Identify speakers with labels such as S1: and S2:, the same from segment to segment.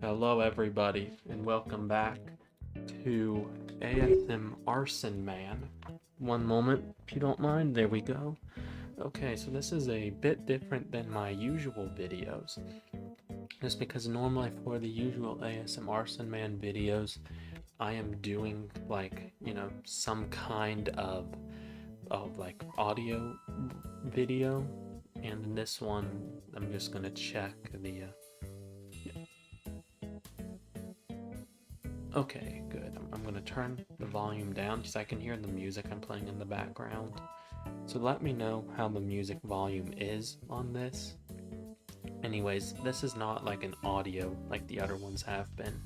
S1: Hello everybody and welcome back to ASMRSON-MAN. One moment if you don't mind, there we go. Okay, so this is a bit different than my usual videos. Just because normally for the usual ASMRSON-MAN videos, I am doing some kind of like audio video. And in this one, I'm just gonna check the Okay, good. I'm going to turn the volume down because I can hear the music I'm playing in the background. So let me know how the music volume is on this. Anyways, this is not like an audio like the other ones have been.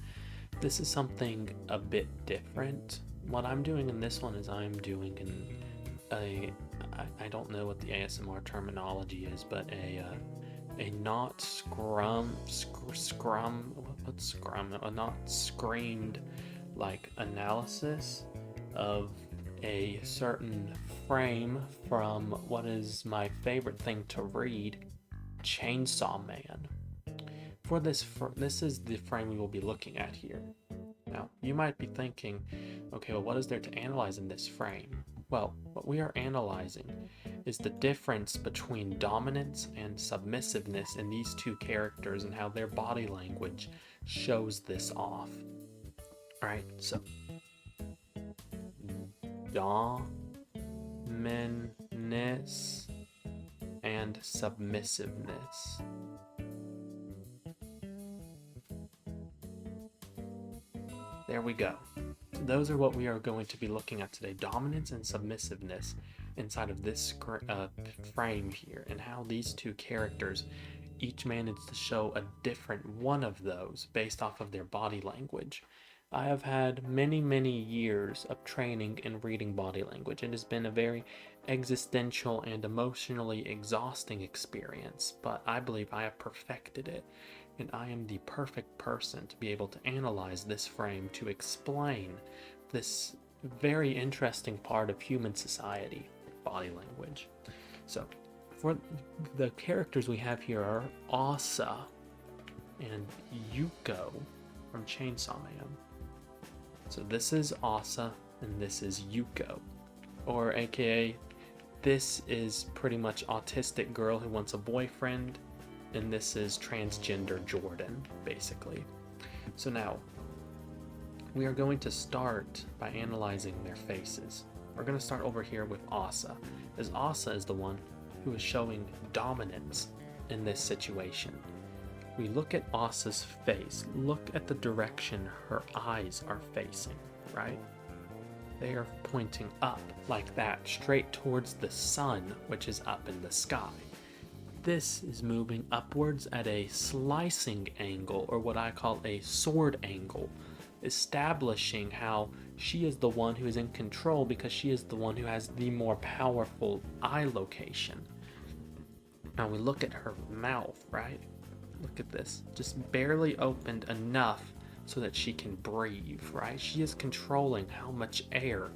S1: This is something a bit different. What I'm doing in this one is I'm doing I don't know what the ASMR terminology is, but a not a not screamed like analysis of a certain frame from what is my favorite thing to read, Chainsaw Man. This is the frame we will be looking at here. Now, you might be thinking, okay, well, what is there to analyze in this frame? Well, what we are analyzing is the difference between dominance and submissiveness in these two characters and how their body language shows this off. Alright, so dominance and submissiveness. There we go. So those are what we are going to be looking at today, dominance and submissiveness inside of this frame here, and how these two characters each manage to show a different one of those based off of their body language. I have had many years of training in reading body language. It has been a very existential and emotionally exhausting experience, but I believe I have perfected it, and I am the perfect person to be able to analyze this frame to explain this very interesting part of human society, body language. So, for the characters we have here are Asa and Yuko from Chainsaw Man. So this is Asa and this is Yuko, or aka this is pretty much autistic girl who wants a boyfriend, and this is transgender Jordan, basically. So now, we are going to start by analyzing their faces. We're going to start over here with Asa, as Asa is the one who is showing dominance in this situation. We look at Asa's face, look at the direction her eyes are facing, right? They are pointing up like that, straight towards the sun, which is up in the sky. This is moving upwards at a slicing angle, or what I call a sword angle, establishing how she is the one who is in control because she is the one who has the more powerful eye location. Now we look at her mouth, right? Look at this, just barely opened enough so that she can breathe, right? She is controlling how much air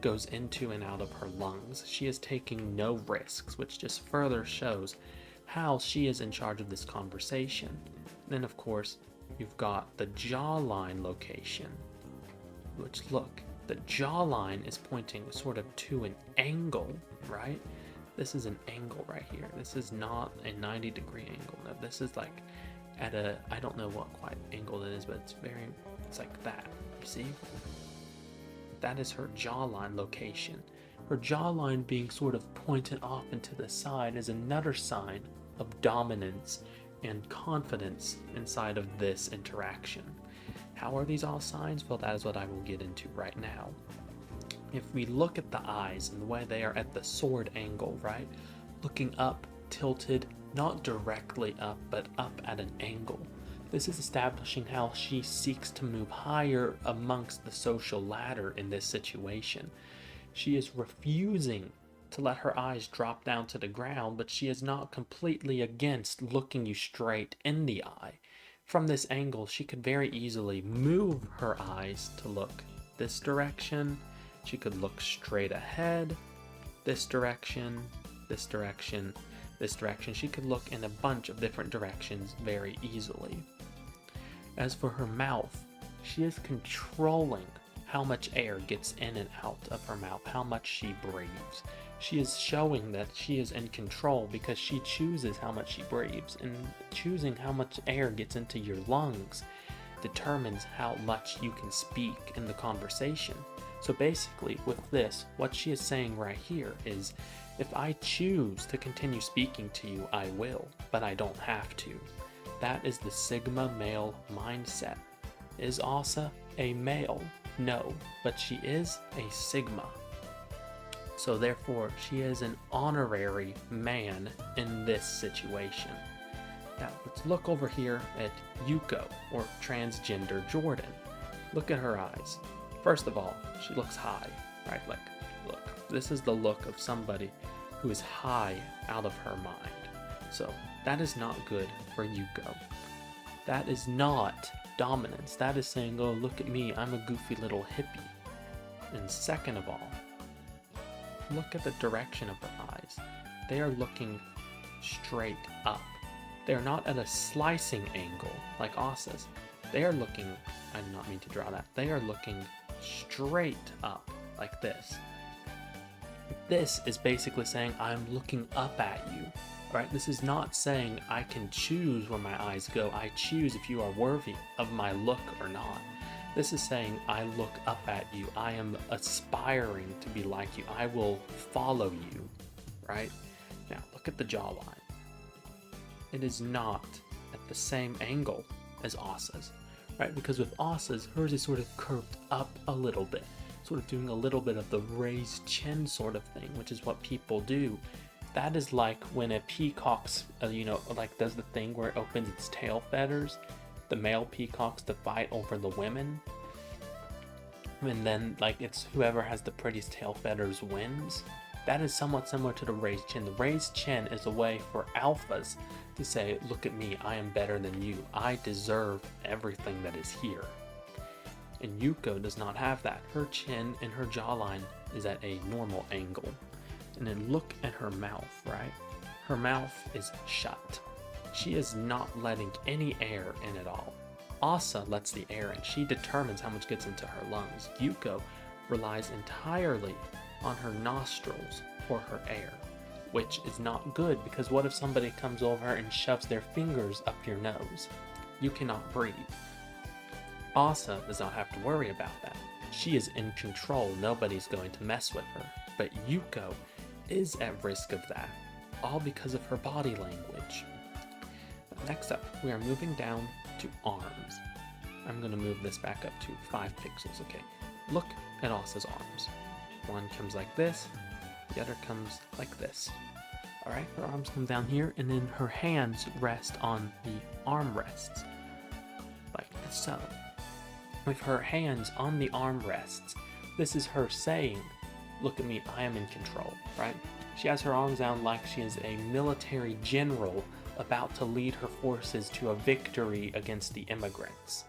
S1: goes into and out of her lungs. She is taking no risks, which just further shows how she is in charge of this conversation. Then of course, you've got the jawline location, which look, the jawline is pointing sort of to an angle, right? This is an angle right here. This is not a 90-degree angle. No, this is like at a, I don't know what quite angle it is, but it's like that. You see? That is her jawline location. Her jawline being sort of pointed off into the side is another sign of dominance and confidence inside of this interaction. How are these all signs? Well, that is what I will get into right now. If we look at the eyes and the way they are at the sword angle, right? Looking up, tilted, not directly up, but up at an angle. This is establishing how she seeks to move higher amongst the social ladder in this situation. She is refusing to let her eyes drop down to the ground, but she is not completely against looking you straight in the eye. From this angle, she could very easily move her eyes to look this direction. She could look straight ahead, this direction, this direction, this direction. She could look in a bunch of different directions very easily. As for her mouth, she is controlling how much air gets in and out of her mouth, how much she breathes. She is showing that she is in control because she chooses how much she breathes, and choosing how much air gets into your lungs determines how much you can speak in the conversation. So basically, with this, what she is saying right here is, if I choose to continue speaking to you, I will, but I don't have to. That is the Sigma male mindset. Is Asa a male? No, but she is a Sigma. So therefore, she is an honorary man in this situation. Now, let's look over here at Yuko, or transgender Jordan. Look at her eyes. First of all, she looks high, right? Like, look, this is the look of somebody who is high out of her mind. So that is not good for Yuko. That is not dominance. That is saying, oh, look at me, I'm a goofy little hippie. And second of all, look at the direction of her eyes. They are looking straight up. They are not at a slicing angle like Asa's. They are looking, I did not mean to draw that, they are looking straight up like this. This is basically saying, I'm looking up at you, right? This is not saying I can choose where my eyes go. I choose if you are worthy of my look or not. This is saying, I look up at you. I am aspiring to be like you. I will follow you, right? Now, look at the jawline. It is not at the same angle as Asa's, right? Because with Asa's, hers is sort of curved up a little bit, sort of doing a little bit of the raised chin sort of thing, which is what people do. That is like when a peacock's, like does the thing where it opens its tail feathers, the male peacocks to fight over the women. And then like it's whoever has the prettiest tail feathers wins. That is somewhat similar to the raised chin. The raised chin is a way for alphas to say, look at me, I am better than you. I deserve everything that is here. And Yuko does not have that. Her chin and her jawline is at a normal angle. And then look at her mouth, right? Her mouth is shut. She is not letting any air in at all. Asa lets the air in. She determines how much gets into her lungs. Yuko relies entirely on her nostrils for her air, which is not good, because what if somebody comes over and shoves their fingers up your nose? You cannot breathe. Asa does not have to worry about that. She is in control. Nobody's going to mess with her. But Yuko is at risk of that, all because of her body language. Next up, we are moving down to arms. I'm going to move this back up to 5 pixels, okay? Look at Asa's arms. One comes like this, the other comes like this. Alright, her arms come down here, and then her hands rest on the armrests, like so. With her hands on the armrests, this is her saying, look at me, I am in control, right? She has her arms down like she is a military general about to lead her forces to a victory against the immigrants.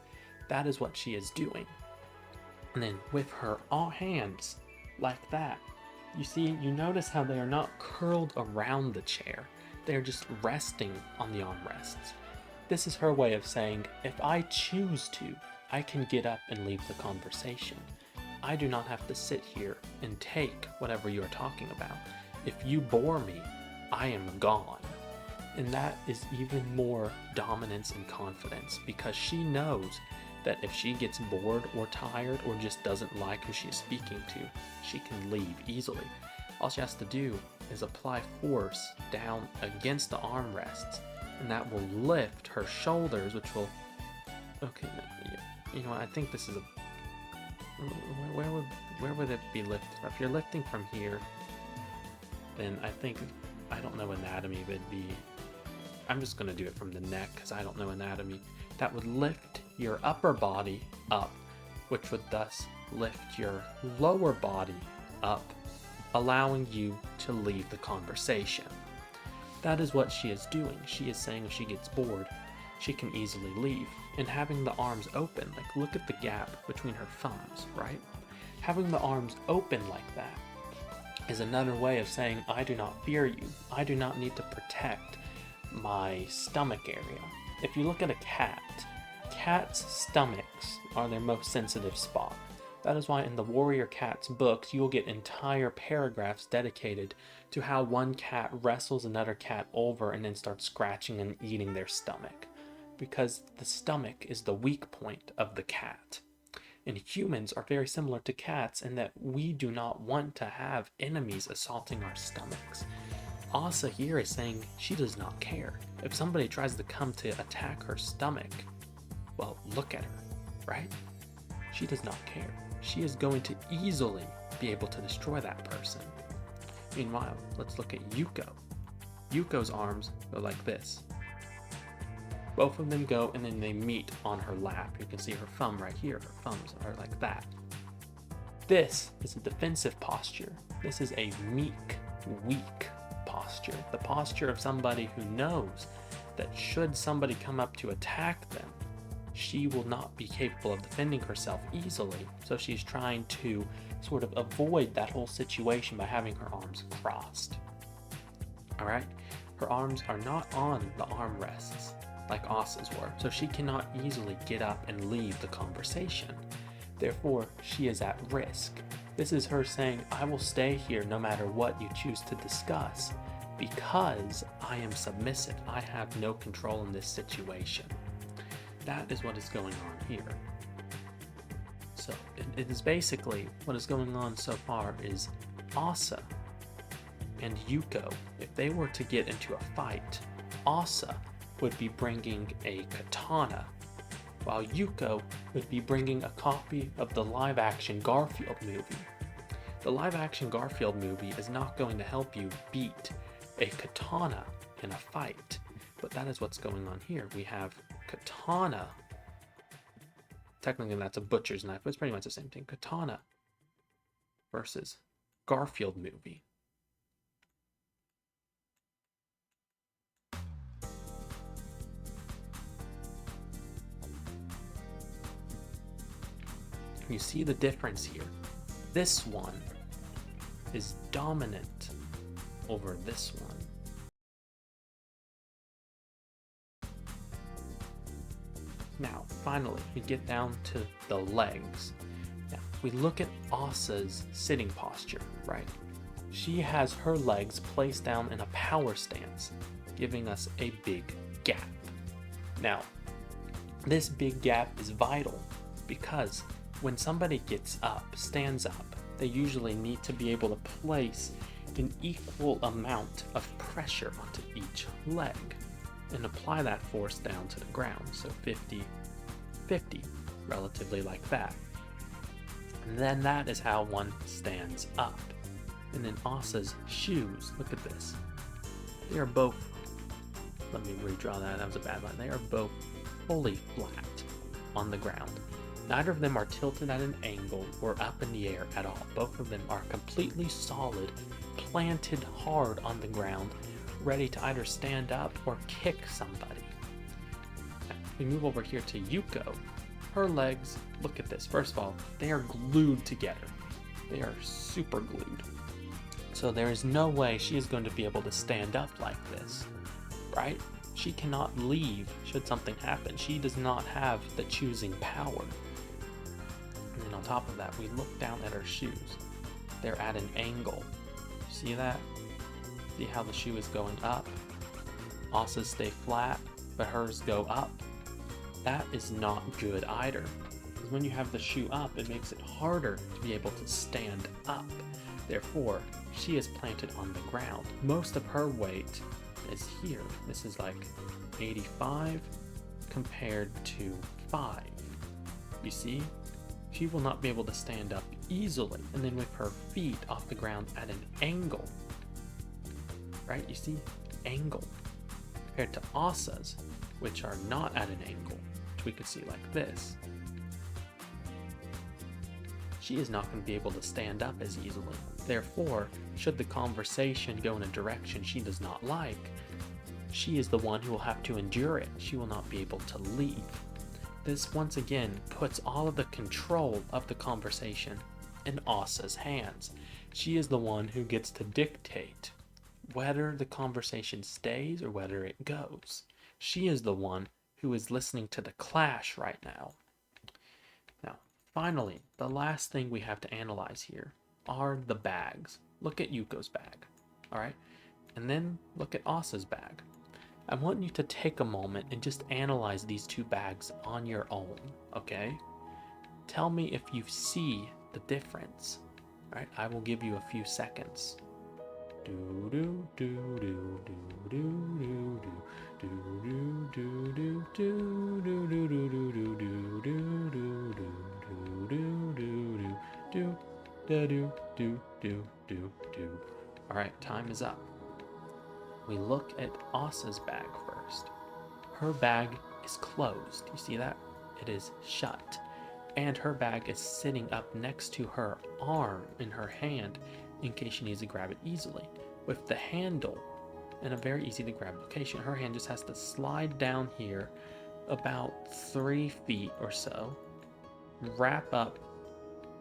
S1: That is what she is doing. And then with her hands like that, you notice how they are not curled around the chair. They are just resting on the armrests. This is her way of saying, if I choose to, I can get up and leave the conversation. I do not have to sit here and take whatever you are talking about. If you bore me, I am gone. And that is even more dominance and confidence, because she knows that if she gets bored or tired or just doesn't like who she is speaking to, she can leave easily. All she has to do is apply force down against the armrests, and that will lift her shoulders, which will... Okay, you know what, I think this is a... Where would it be lifted? If you're lifting from here, then I don't know anatomy, but it'd be... I'm just going to do it from the neck because I don't know anatomy. That would lift your upper body up, which would thus lift your lower body up, allowing you to leave the conversation. That is what she is doing. She is saying if she gets bored, she can easily leave. And having the arms open, like look at the gap between her thumbs, right? Having the arms open like that is another way of saying, I do not fear you. I do not need to protect my stomach area. If you look at a cat, Cats' stomachs are their most sensitive spot. That is why in the Warrior Cats books, you will get entire paragraphs dedicated to how one cat wrestles another cat over and then starts scratching and eating their stomach. Because the stomach is the weak point of the cat. And humans are very similar to cats in that we do not want to have enemies assaulting our stomachs. Asa here is saying she does not care. If somebody tries to come to attack her stomach, well, look at her, right? She does not care. She is going to easily be able to destroy that person. Meanwhile, let's look at Yuko. Yuko's arms go like this. Both of them go and then they meet on her lap. You can see her thumb right here. Her thumbs are like that. This is a defensive posture. This is a meek, weak posture. The posture of somebody who knows that should somebody come up to attack them, she will not be capable of defending herself easily. So she's trying to sort of avoid that whole situation by having her arms crossed. All right? Her arms are not on the armrests like Asa's were, so she cannot easily get up and leave the conversation. Therefore, she is at risk. This is her saying, I will stay here no matter what you choose to discuss because I am submissive. I have no control in this situation. That is what is going on here. So it is basically what is going on so far is Asa and Yuko, if they were to get into a fight, Asa would be bringing a katana, while Yuko would be bringing a copy of the live-action Garfield movie. The live-action Garfield movie is not going to help you beat a katana in a fight, but that is what's going on here. We have katana. Technically, that's a butcher's knife, but it's pretty much the same thing. Katana versus Garfield movie. You see the difference here. This one is dominant over this one. Now, finally, we get down to the legs. Now, we look at Asa's sitting posture, right? She has her legs placed down in a power stance, giving us a big gap. Now, this big gap is vital because when somebody gets up, stands up, they usually need to be able to place an equal amount of pressure onto each leg and apply that force down to the ground. So 50-50, relatively like that. And then that is how one stands up. And then Asa's shoes, look at this. They are both, let me redraw that was a bad line. They are both fully flat on the ground. Neither of them are tilted at an angle or up in the air at all. Both of them are completely solid, planted hard on the ground, ready to either stand up or kick somebody. Now, we move over here to Yuko. Her legs, look at this. First of all, they are glued together. They are super glued. So there is no way she is going to be able to stand up like this, right? She cannot leave should something happen. She does not have the choosing power. And then on top of that, we look down at her shoes. They're at an angle. See that? See how the shoe is going up? Asa's stay flat, but hers go up. That is not good either. Because when you have the shoe up, it makes it harder to be able to stand up. Therefore, she is planted on the ground. Most of her weight is here. This is like 85 compared to 5. You see? She will not be able to stand up easily. And then with her feet off the ground at an angle, right? You see? Angle. Compared to Asa's, which are not at an angle, which we could see like this. She is not going to be able to stand up as easily. Therefore, should the conversation go in a direction she does not like, she is the one who will have to endure it. She will not be able to leave. This once again puts all of the control of the conversation in Asa's hands. She is the one who gets to dictate whether the conversation stays or whether it goes. She is the one who is listening to the clash right now. Now, finally, the last thing we have to analyze here are the bags. Look at Yuko's bag, all right? And then look at Asa's bag. I want you to take a moment and just analyze these two bags on your own, okay? Tell me if you see the difference. All right, I will give you a few seconds. Do do do do do do do do do do do do do do do do do do do. All right, time is up. We look at Asa's bag first. Her bag is closed. You see that? It is shut. And her bag is sitting up next to her arm in her hand in case she needs to grab it easily. With the handle in a very easy to grab location, her hand just has to slide down here about 3 feet or so, wrap up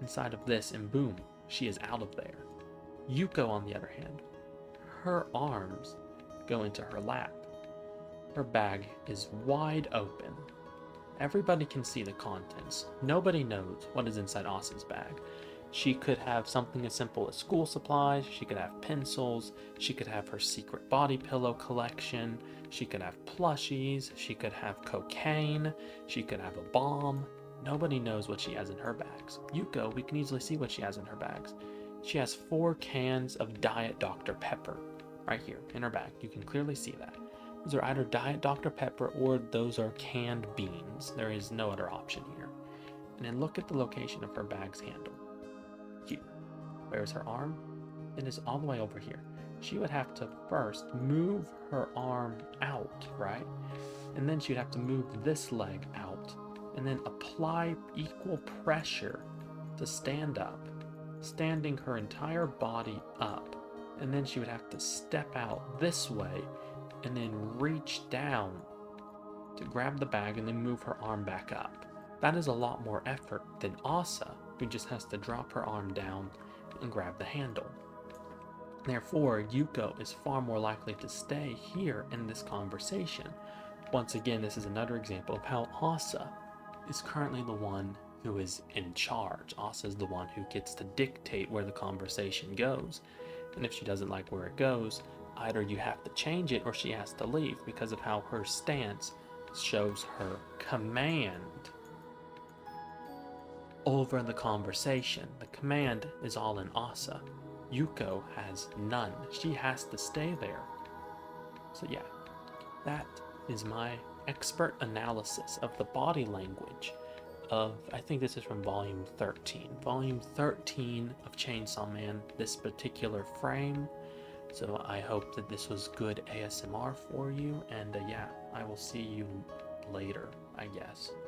S1: inside of this, and boom, she is out of there. Yuko, on the other hand, her arms go into her lap. Her bag is wide open. Everybody can see the contents. Nobody knows what is inside Asa's bag. She could have something as simple as school supplies, she could have pencils, she could have her secret body pillow collection, she could have plushies, she could have cocaine, she could have a bomb. Nobody knows what she has in her bags. Yuko, we can easily see what she has in her bags. She has 4 cans of Diet Dr. Pepper right here in her bag. You can clearly see that. Those are either Diet Dr. Pepper or those are canned beans. There is no other option here. And then look at the location of her bag's handle. Here. Where's her arm? It is all the way over here. She would have to first move her arm out, right? And then she'd have to move this leg out and then apply equal pressure to stand up, standing her entire body up. And then she would have to step out this way and then reach down to grab the bag and then move her arm back up. That is a lot more effort than Asa, who just has to drop her arm down and grab the handle. Therefore, Yuko is far more likely to stay here in this conversation. Once again, this is another example of how Asa is currently the one who is in charge. Asa is the one who gets to dictate where the conversation goes. And if she doesn't like where it goes, either you have to change it or she has to leave because of how her stance shows her command over the conversation. The command is all in Asa. Yuko has none. She has to stay there. So yeah, that is my expert analysis of the body language of, I think this is from volume 13. Volume 13 of Chainsaw Man, this particular frame. So I hope that this was good ASMR for you, and yeah, I will see you later, I guess.